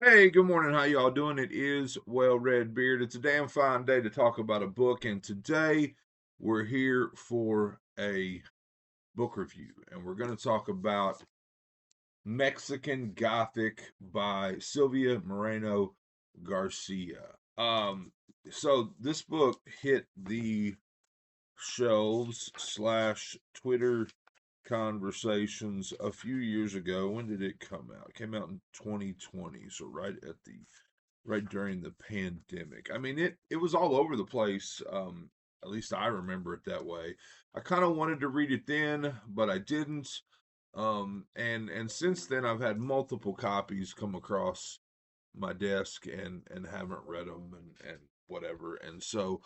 Hey, good morning. How y'all doing? It is Well Red Beard. It's a damn fine day to talk about a book, and today we're here for a book review, and we're going to talk about Mexican Gothic by Sylvia Moreno-Garcia. So this book hit the shelves slash Twitter conversations a few years ago. When did it come out? It came out in 2020, so right during the pandemic. I mean, it was all over the place. At least I remember it that way. I kind of wanted to read it then, but I didn't. And since then, I've had multiple copies come across my desk and haven't read them and whatever. And so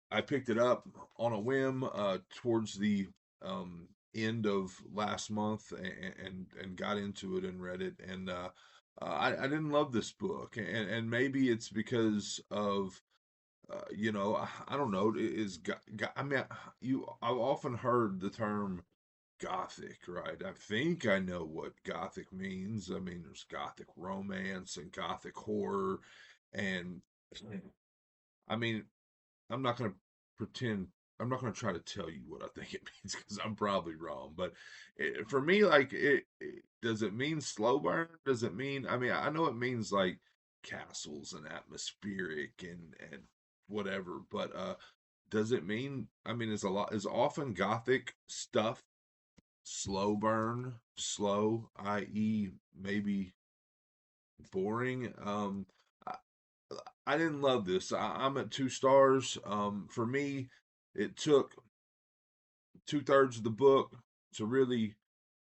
I picked it up on a whim towards the end of last month and got into it and read it. And I didn't love this book, and maybe it's because of I don't know. I mean, I've often heard the term Gothic, right? I think I know what Gothic means. I mean, there's Gothic romance and Gothic horror, and I mean, I'm not going to pretend. I'm not going to try to tell you what I think it means because I'm probably wrong. But for me, like, does it mean slow burn? Does it mean? I mean, I know it means like castles and atmospheric and whatever. But does it mean? I mean, is often Gothic stuff slow burn, slow, i.e., maybe boring. I, I didn't love this. I'm at 2 stars. For me, it took 2/3 of the book to really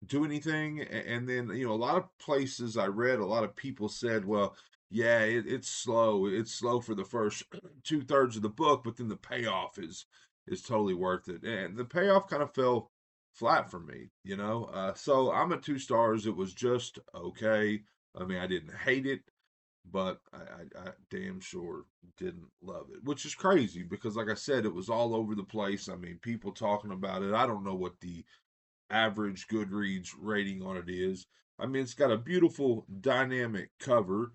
do anything, and then a lot of places I read, a lot of people said, "Well, yeah, it's slow. It's slow for the first 2/3 of the book, but then the payoff is totally worth it." And the payoff kind of fell flat for me, you know. So I'm at 2 stars. It was just okay. I mean, I didn't hate it, but I damn sure didn't love it, which is crazy because, like I said, it was all over the place. I mean, people talking about it. I don't know what the average Goodreads rating on it is. I mean, it's got a beautiful dynamic cover,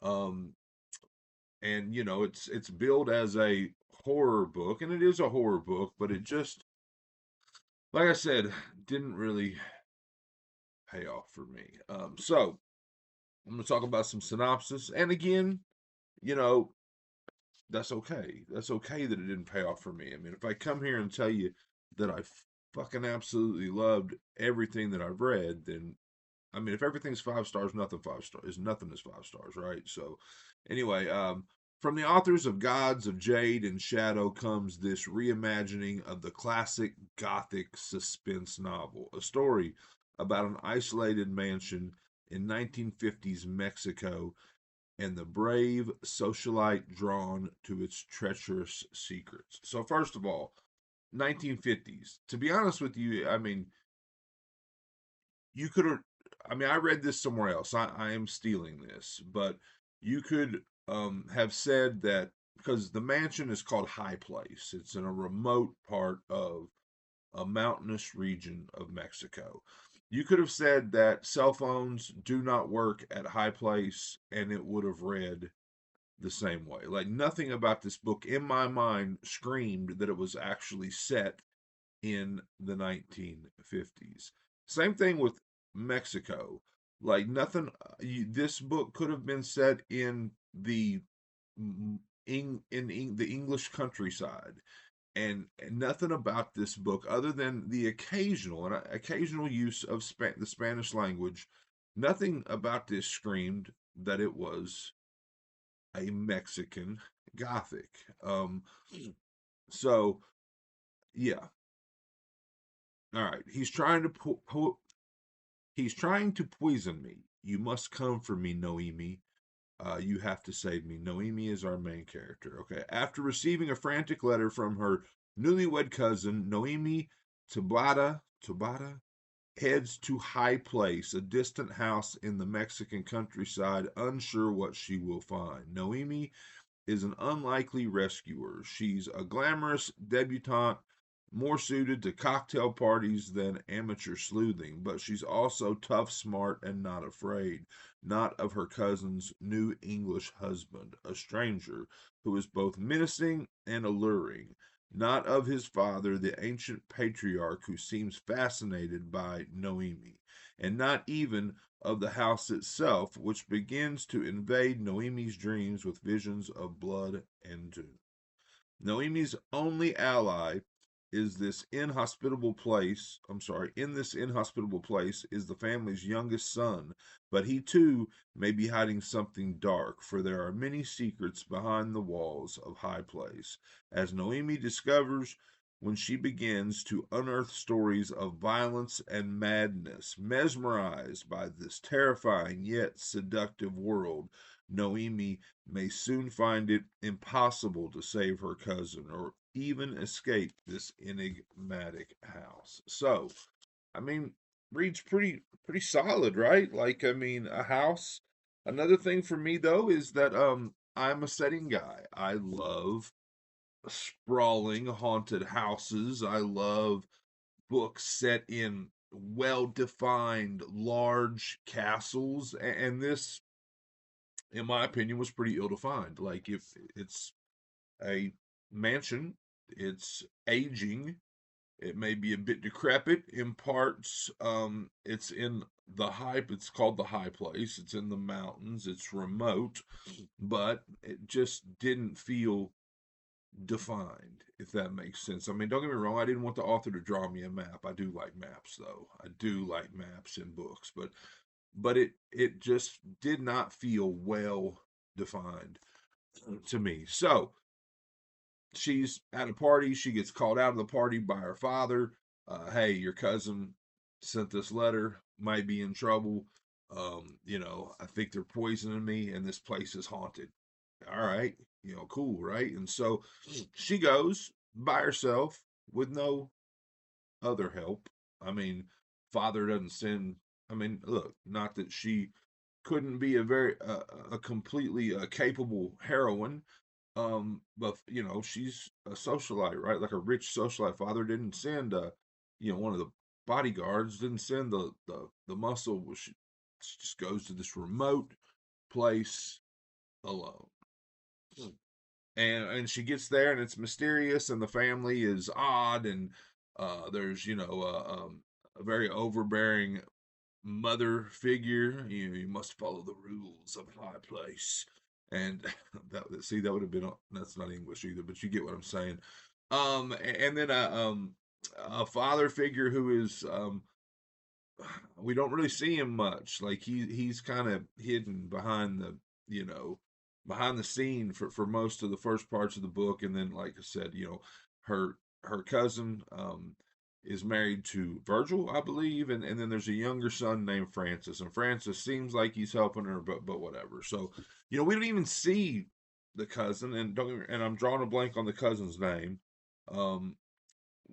um, and it's billed as a horror book, and it is a horror book, but it just, like I said, didn't really pay off for me. So I'm gonna talk about some synopsis, and again, you know, that's okay. That's okay that it didn't pay off for me. I mean, if I come here and tell you that I fucking absolutely loved everything that I've read, then I mean, if everything's 5 stars, nothing 5 stars is nothing is 5 stars, right? So, anyway, from the authors of Gods of Jade and Shadow comes this reimagining of the classic Gothic suspense novel, a story about an isolated mansion in 1950s Mexico and the brave socialite drawn to its treacherous secrets. So, first of all, 1950s. To be honest with you, I mean, you could have, I mean, I read this somewhere else. I am stealing this, but you could have said that because the mansion is called High Place, it's in a remote part of a mountainous region of Mexico. You could have said that cell phones do not work at High Place, and it would have read the same way. Like nothing about this book in my mind screamed that it was actually set in the 1950s. Same thing with Mexico. Like nothing, this book could have been set in the the English countryside, and nothing about this book, other than the occasional use of the Spanish language, nothing about this screamed that it was a Mexican Gothic. So yeah, all right. He's trying to poison me. You must come for me, Noemi. You have to save me. Noemi is our main character. Okay. After receiving a frantic letter from her newlywed cousin, Noemi Tabata heads to High Place, a distant house in the Mexican countryside, unsure what she will find. Noemi is an unlikely rescuer. She's a glamorous debutante, more suited to cocktail parties than amateur sleuthing, but she's also tough, smart, and not afraid. not of her cousin's new English husband, a stranger who is both menacing and alluring, not of his father, the ancient patriarch who seems fascinated by Noemi, and not even of the house itself, which begins to invade Noemi's dreams with visions of blood and doom. Noemi's only ally is this inhospitable place. I'm sorry, in this inhospitable place is the family's youngest son, but he too may be hiding something dark, for there are many secrets behind the walls of High Place, as Noemi discovers when she begins to unearth stories of violence and madness. Mesmerized by this terrifying yet seductive world, Noemi may soon find it impossible to save her cousin or even escape this enigmatic house. So, I mean, reads pretty solid, right? Like, I mean, a house. Another thing for me though is that I'm a setting guy. I love sprawling haunted houses. I love books set in well-defined large castles, and this, in my opinion, was pretty ill-defined. Like, if it's a mansion, it's aging, it may be a bit decrepit in parts. It's in the high, it's called the High Place, it's in the mountains, it's remote, but it just didn't feel defined, if that makes sense. I mean, don't get me wrong, I didn't want the author to draw me a map. I do like maps though. I do like maps in books, but it just did not feel well defined to me. So she's at a party. She gets called out of the party by her father. Hey, your cousin sent this letter. Might be in trouble. I think they're poisoning me, and this place is haunted. All right, cool, right? And so she goes by herself with no other help. I mean, father doesn't send. I mean, look, not that she couldn't be a completely capable heroine, but she's a socialite, right? Like a rich socialite. Father didn't send one of the bodyguards didn't send the muscle. She just goes to this remote place alone. And she gets there and it's mysterious and the family is odd, and there's a very overbearing mother figure. You must follow the rules of High Place, and that would have been, that's not English either, but you get what I'm saying. And then a father figure who is we don't really see him much. Like he's kind of hidden behind you know behind the scene for most of the first parts of the book, and then, like I said, her cousin is married to Virgil, I believe, and then there's a younger son named Francis, and Francis seems like he's helping her, but whatever. So we don't even see the cousin, and don't and I'm drawing a blank on the cousin's name. Um,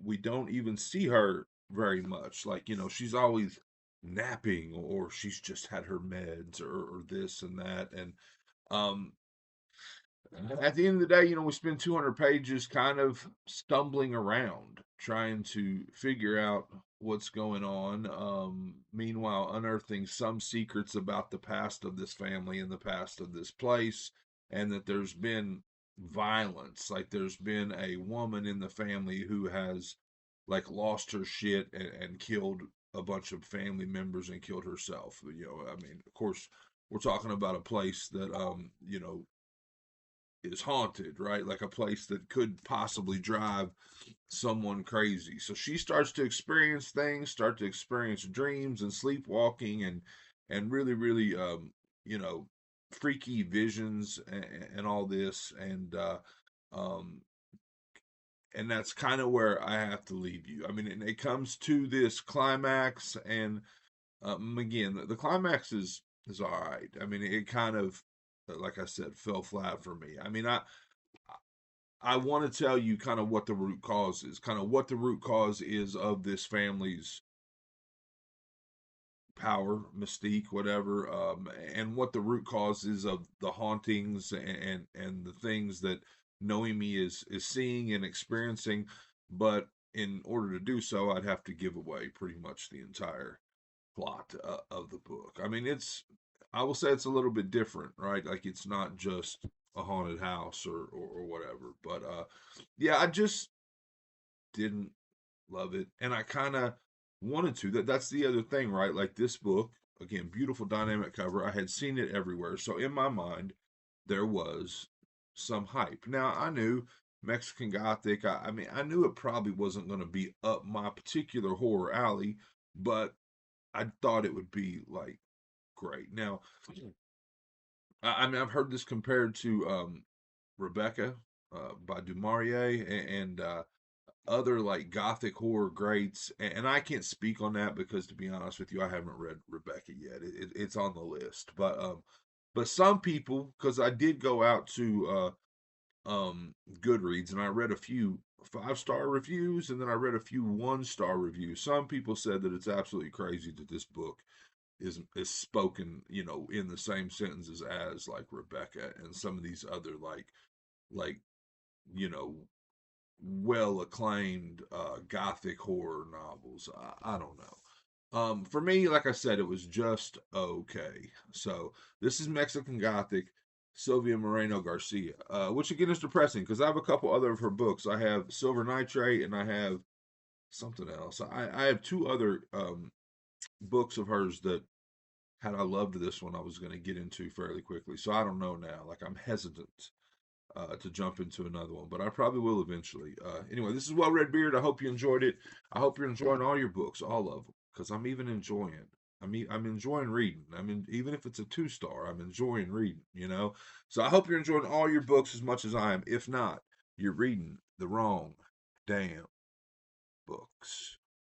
we don't even see her very much. Like, she's always napping, or she's just had her meds, or this and that. And um, at the end of the day, we spend 200 pages kind of stumbling around trying to figure out what's going on. Meanwhile, unearthing some secrets about the past of this family and the past of this place, and that there's been violence. Like, there's been a woman in the family who has, like, lost her shit and killed a bunch of family members and killed herself. I mean, of course, we're talking about a place that is haunted, right? Like a place that could possibly drive someone crazy. So she starts to experience things, start to experience dreams and sleepwalking, and really, really, you know, freaky visions, and all this, um, and that's kind of where I have to leave you. I mean, and it comes to this climax, and again, the climax is all right. I mean, it kind of, like I said, fell flat for me. I mean, I want to tell you kind of what the root cause is, kind of what the root cause is of this family's power, mystique, whatever, and what the root cause is of the hauntings, and the things that Noemi is seeing and experiencing. But in order to do so, I'd have to give away pretty much the entire plot of the book. I mean, I will say it's a little bit different, right? Like it's not just a haunted house or whatever. But yeah, I just didn't love it, and I kind of wanted to. That's the other thing, right? Like this book, again, beautiful dynamic cover. I had seen it everywhere, so in my mind, there was some hype. Now I knew Mexican Gothic. I mean, I knew it probably wasn't going to be up my particular horror alley, but I thought it would be like great. Now, I mean, I've heard this compared to Rebecca by Du Maurier and other like gothic horror greats, and I can't speak on that because to be honest with you, I haven't read Rebecca yet. It's on the list, but some people, because I did go out to Goodreads and I read a few 5-star reviews and then I read a few 1-star reviews. Some people said that it's absolutely crazy that this book is spoken, in the same sentences as like Rebecca and some of these other like you know well acclaimed gothic horror novels. I don't know. For me, like I said, it was just okay. So this is Mexican Gothic, Sylvia Moreno-Garcia, which again is depressing because I have a couple other of her books. I have Silver Nitrate and I have something else. I have two other books of hers that had I loved this one, I was going to get into fairly quickly. So I don't know now. Like I'm hesitant to jump into another one, but I probably will eventually. Anyway, this is Well Red Beard. I hope you enjoyed it. I hope you're enjoying all your books, all of them, because I'm even enjoying. I'm enjoying reading. I mean, even if it's a 2-star, I'm enjoying reading. So I hope you're enjoying all your books as much as I am. If not, you're reading the wrong damn books.